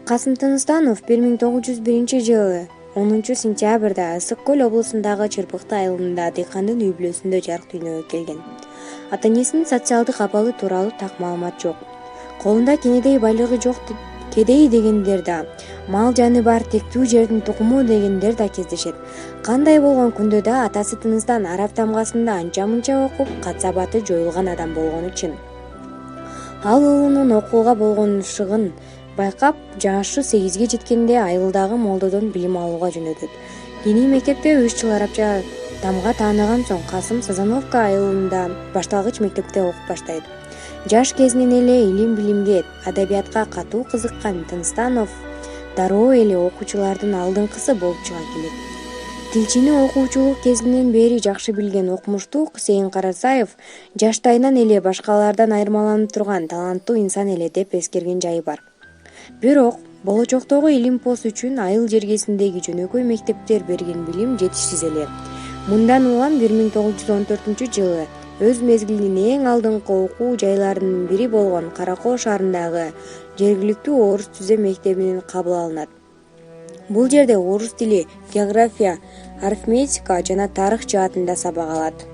Касым Тыныстанов 1901-жылы 10-сентябрда Ысык Көл облусундагы Чырпыкты айылында дыйкандын үй бүлөсүндө жарык дүйнөгө келген. Ата-энесинин социалдык абалы тууралуу так маалымат жок. Колунда кенедей байлыгы жок кедей дегендер да, мал жаны бар тектүү жердин тукуму дегендер да кездешет. Кандай болгон күндө да атасы Тыныстан араб тамгасында анча-мынча окуп, кат-сабаты жоюлган адам болгону чын. Ал уулунун окууга болгон шыгын байкап, жашы 8-ге жеткенде айылдагы молдодон билим алууга жөнөтөт. Диний мектепте 3 жыл арабча тамга тааныган соң Касым Сазановка айылында башталгыч мектепте окуп баштайт. Жаш кезинен эле илим-билимге, адабиятка катуу кызыккан Тыныстанов дароо эле окуучулардын алдыңкысы болуп чыга келет. Тилчини окуучулук кезинен бери жакшы билген окумуштуу Кусейин Карасаев жаштайынан эле башкалардан айырмаланып турган таланттуу инсан эле деп эскерген жайы бар. Бирок болочоктогу илим-поз үчүн айыл жергесиндеги жөнөкөй мектептер берген билим жетишсиз эле. Мындан улам 1914-жылы өз мезгилинин эң алдыңкы окуу жайларынын бири болгон Каракоо шаарындагы жергиликтүү орус түзөм мектебинен кабыл алынат. Бул жерде орус тили, география, арифметика жана тарых жаатында сабак алат.